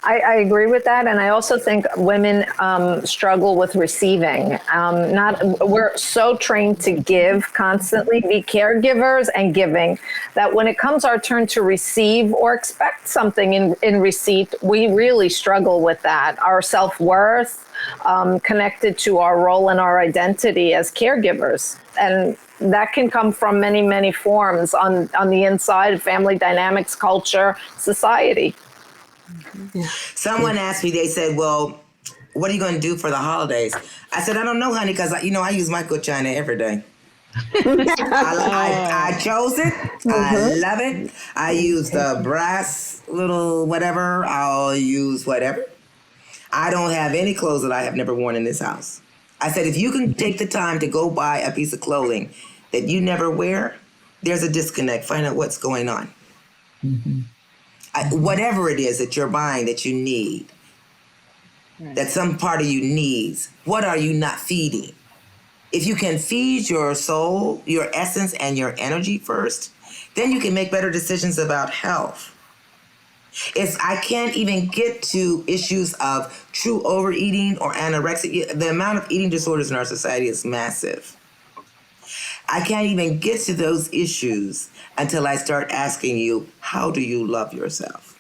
I agree with that, and I also think women struggle with receiving. We're so trained to give constantly, be caregivers and giving, that when it comes our turn to receive or expect something in receipt, we really struggle with that. Our self-worth connected to our role and our identity as caregivers, and that can come from many, many forms on the inside: family dynamics, culture, society. Someone asked me, they said, well, what are you going to do for the holidays? I said, I don't know, honey, because, I use my good china every day. I chose it. I love it. I use the brass little whatever. I'll use whatever. I don't have any clothes that I have never worn in this house. I said, if you can take the time to go buy a piece of clothing that you never wear, there's a disconnect. Find out what's going on. Mm-hmm. Whatever it is that you're buying that you need, that some part of you needs, what are you not feeding? If you can feed your soul, your essence, and your energy first, then you can make better decisions about health. I can't even get to issues of true overeating or anorexia. The amount of eating disorders in our society is massive. I can't even get to those issues until I start asking you, how do you love yourself?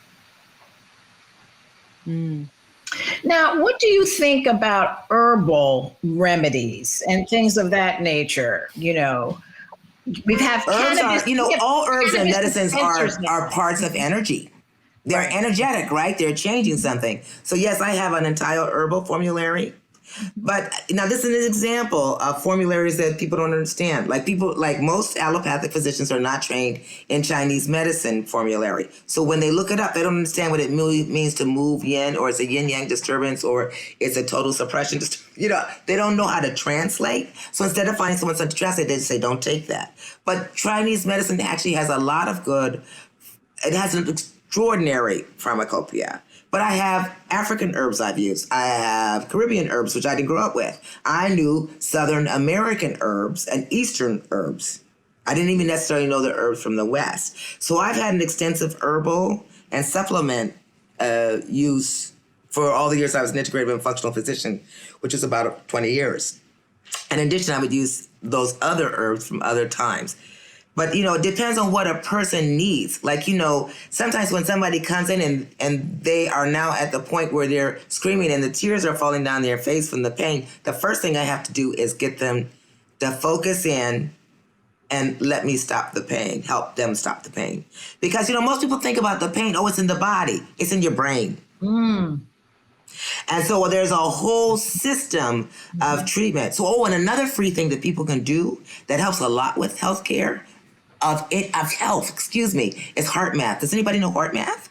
Now, what do you think about herbal remedies and things of that nature? We have herbs cannabis. All herbs and medicines are parts of energy. They're energetic, right? They're changing something. So yes, I have an entire herbal formulary. But now this is an example of formularies that people don't understand. Like most allopathic physicians are not trained in Chinese medicine formulary. So when they look it up, they don't understand what it means to move yin, or it's a yin-yang disturbance, or it's a total suppression. They don't know how to translate. So instead of finding someone to translate, they just say, don't take that. But Chinese medicine actually has a lot of it has an extraordinary pharmacopoeia. But I have African herbs I've used. I have Caribbean herbs, which I didn't grow up with. I knew Southern American herbs and Eastern herbs. I didn't even necessarily know the herbs from the West. So I've had an extensive herbal and supplement use for all the years I was an integrative and functional physician, which is about 20 years. In addition, I would use those other herbs from other times. But, it depends on what a person needs. Sometimes when somebody comes in and they are now at the point where they're screaming and the tears are falling down their face from the pain, the first thing I have to do is get them to focus in and let me stop the pain, help them stop the pain. Because, most people think about the pain, it's in the body, it's in your brain. And so there's a whole system of treatment. So, and another free thing that people can do that helps a lot with healthcare, of health, is heart math. Does anybody know heart math?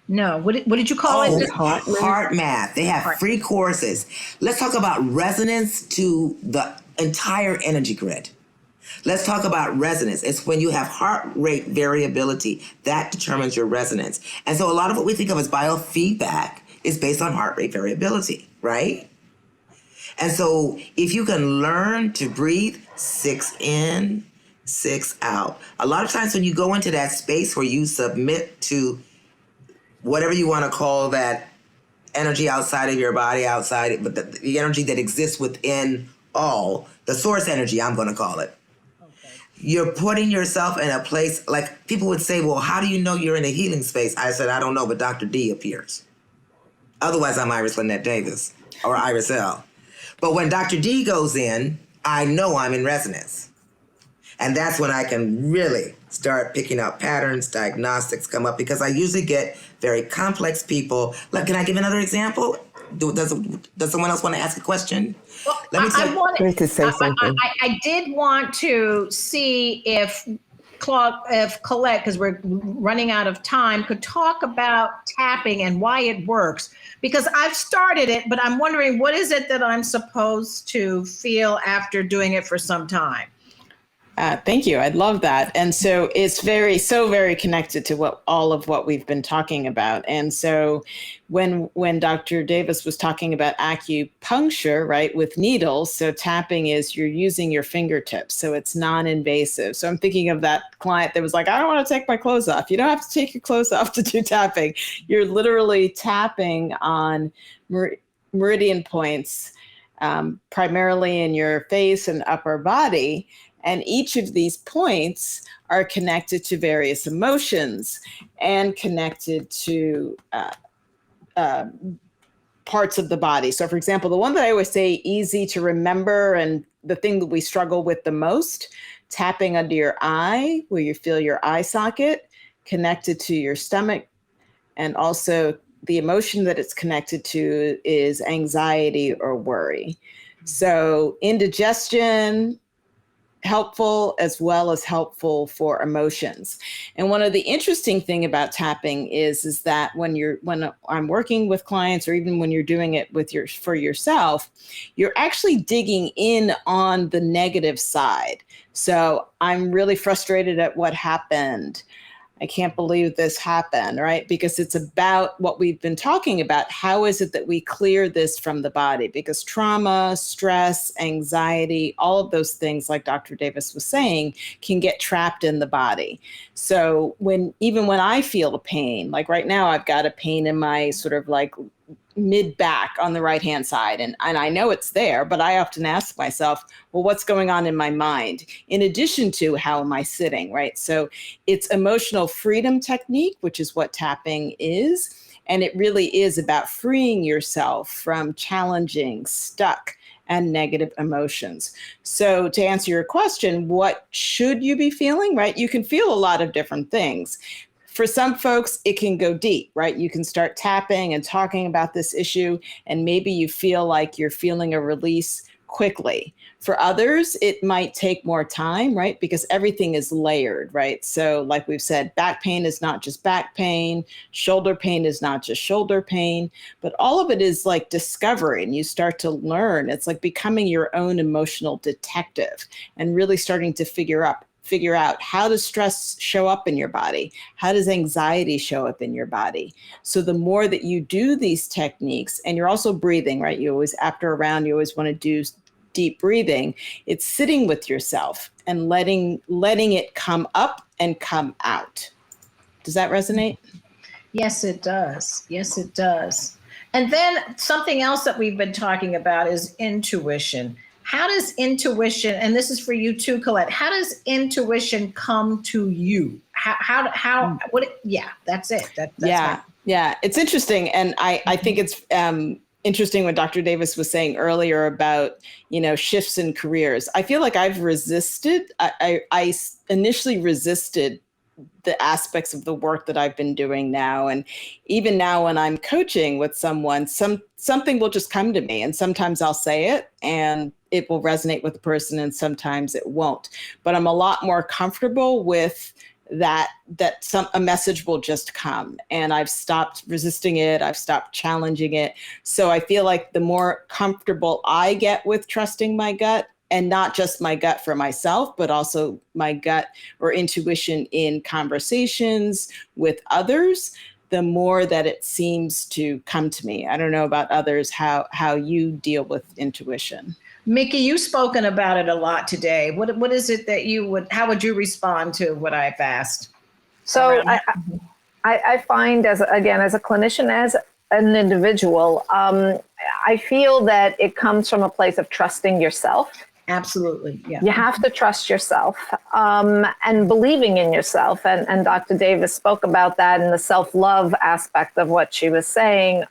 No. What did you call it? Heart math. They have free courses. Let's talk about resonance to the entire energy grid. Let's talk about resonance. It's when you have heart rate variability that determines your resonance. And so a lot of what we think of as biofeedback is based on heart rate variability, right? And so if you can learn to breathe 6 in, 6 out. A lot of times when you go into that space where you submit to whatever you want to call that energy outside of your body, but the energy that exists within all, the source energy, I'm going to call it. Okay. You're putting yourself in a place, like people would say, well, how do you know you're in a healing space? I said, I don't know, but Dr. D appears. Otherwise, I'm Iris Lynette Davis or Iris L. But when Dr. D goes in, I know I'm in resonance. And that's when I can really start picking out patterns, diagnostics come up, because I usually get very complex people. Like, can I give another example? Does someone else want to ask a question? Well, I did want to see if Colette, because we're running out of time, could talk about tapping and why it works. Because I've started it, but I'm wondering, what is it that I'm supposed to feel after doing it for some time? Thank you. I love that. And so it's very connected to all of what we've been talking about. And so when Dr. Davis was talking about acupuncture, right, with needles, so tapping is you're using your fingertips. So it's non-invasive. So I'm thinking of that client that was like, I don't want to take my clothes off. You don't have to take your clothes off to do tapping. You're literally tapping on meridian points, primarily in your face and upper body. And each of these points are connected to various emotions and connected to parts of the body. So for example, the one that I always say easy to remember and the thing that we struggle with the most, tapping under your eye, where you feel your eye socket, connected to your stomach, and also the emotion that it's connected to is anxiety or worry. So indigestion, helpful as well as helpful for emotions. And one of the interesting thing about tapping is that when I'm working with clients, or even when you're doing it for yourself, you're actually digging in on the negative side. So I'm really frustrated at what happened. I can't believe this happened, right? Because it's about what we've been talking about. How is it that we clear this from the body? Because trauma, stress, anxiety, all of those things, like Dr. Davis was saying, can get trapped in the body. So even when I feel a pain, like right now, I've got a pain in my sort of like mid back on the right hand side. And I know it's there, but I often ask myself, well, what's going on in my mind? In addition to how am I sitting, right? So it's emotional freedom technique, which is what tapping is. And it really is about freeing yourself from challenging, stuck, and negative emotions. So to answer your question, what should you be feeling, right? You can feel a lot of different things. For some folks, it can go deep, right? You can start tapping and talking about this issue, and maybe you feel like you're feeling a release quickly. For others, it might take more time, right? Because everything is layered, right? So like we've said, back pain is not just back pain, shoulder pain is not just shoulder pain, but all of it is like discovery, and you start to learn. It's like becoming your own emotional detective and really starting to figure out how does stress show up in your body? How does anxiety show up in your body? So the more that you do these techniques, and you're also breathing, right? You always, after a round, you always want to do deep breathing. It's sitting with yourself and letting it come up and come out. Does that resonate? Yes, it does. Yes, it does. And then something else that we've been talking about is intuition. How does intuition, and this is for you too, Colette, how does intuition come to you? Yeah, that's it. Yeah, it's interesting. And I think it's interesting what Dr. Davis was saying earlier about, shifts in careers. I feel like I've resisted, I initially resisted the aspects of the work that I've been doing now. And even now when I'm coaching with someone, something will just come to me, and sometimes I'll say it and it will resonate with the person, and sometimes it won't. But I'm a lot more comfortable with that a message will just come, and I've stopped resisting it. I've stopped challenging it. So I feel like the more comfortable I get with trusting my gut, and not just my gut for myself, but also my gut or intuition in conversations with others, the more that it seems to come to me. I don't know about others, how you deal with intuition. Mickey, you've spoken about it a lot today. What is it that how would you respond to what I've asked? So I find as a clinician, as an individual, I feel that it comes from a place of trusting yourself. Absolutely. Yeah. You have to trust yourself and believing in yourself. And Dr. Davis spoke about that in the self-love aspect of what she was saying.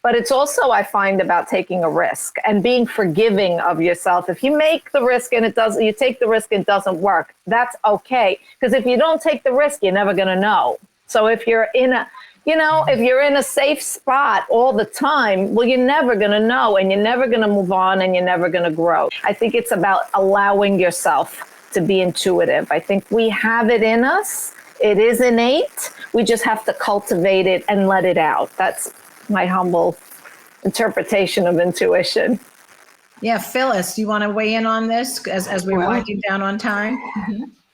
But it's also, I find, about taking a risk and being forgiving of yourself. If you make the risk and you take the risk and it doesn't work, that's okay. Because if you don't take the risk, you're never going to know. So if you're in a safe spot all the time, well, you're never going to know, and you're never going to move on, and you're never going to grow. I think it's about allowing yourself to be intuitive. I think we have it in us. It is innate. We just have to cultivate it and let it out. That's my humble interpretation of intuition. Yeah, Phyllis, you want to weigh in on this as we're Well, winding down on time?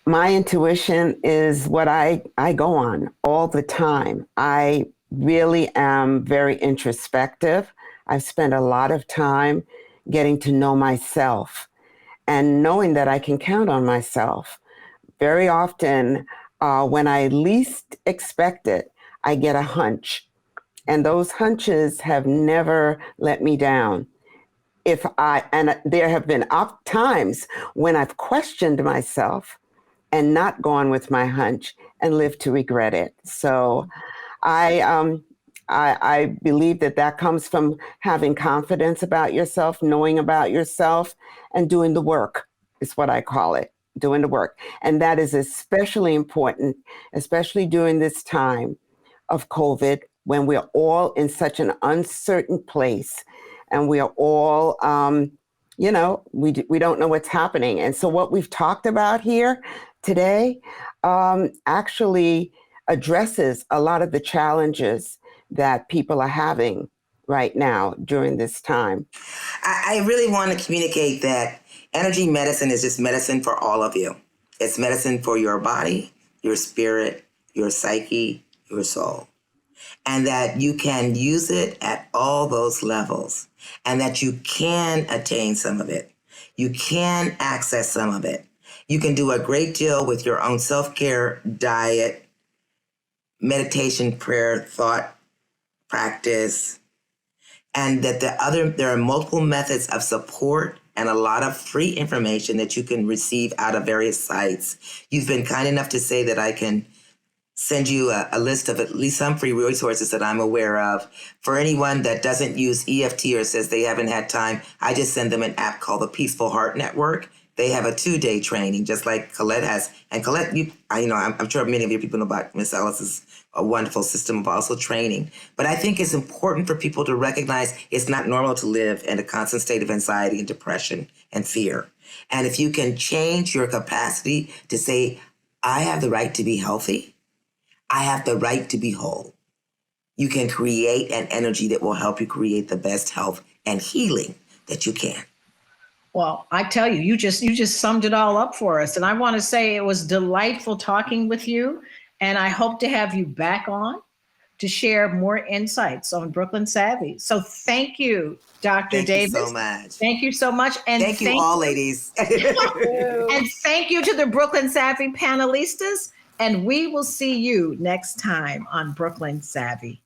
my intuition is what I go on all the time. I really am very introspective. I've spent a lot of time getting to know myself and knowing that I can count on myself. Very often, when I least expect it, I get a hunch. And those hunches have never let me down. And there have been times when I've questioned myself and not gone with my hunch and lived to regret it. So I believe that comes from having confidence about yourself, knowing about yourself, and doing the work is what I call it, doing the work. And that is especially important, especially during this time of COVID, when we're all in such an uncertain place and we are all, we don't know what's happening. And so what we've talked about here today actually addresses a lot of the challenges that people are having right now during this time. I really want to communicate that energy medicine is just medicine for all of you. It's medicine for your body, your spirit, your psyche, your soul. And that you can use it at all those levels, and that you can attain some of it. You can access some of it. You can do a great deal with your own self-care, diet, meditation, prayer, thought, practice, and that there are multiple methods of support and a lot of free information that you can receive out of various sites. You've been kind enough to say that I can send you a list of at least some free resources that I'm aware of. For anyone that doesn't use EFT or says they haven't had time, I just send them an app called the Peaceful Heart Network. They have a 2-day training, just like Colette has. And Colette, I'm sure many of you people know about Miss Ellis's a wonderful system of also training. But I think it's important for people to recognize it's not normal to live in a constant state of anxiety and depression and fear. And if you can change your capacity to say, I have the right to be healthy, I have the right to be whole, you can create an energy that will help you create the best health and healing that you can. Well, I tell you, you just summed it all up for us. And I want to say it was delightful talking with you. And I hope to have you back on to share more insights on Brooklyn Savvy. So thank you, Dr. Davis. Thank you so much. Thank you so much. And thank you all, ladies. And thank you to the Brooklyn Savvy panelistas. And we will see you next time on Brooklyn Savvy.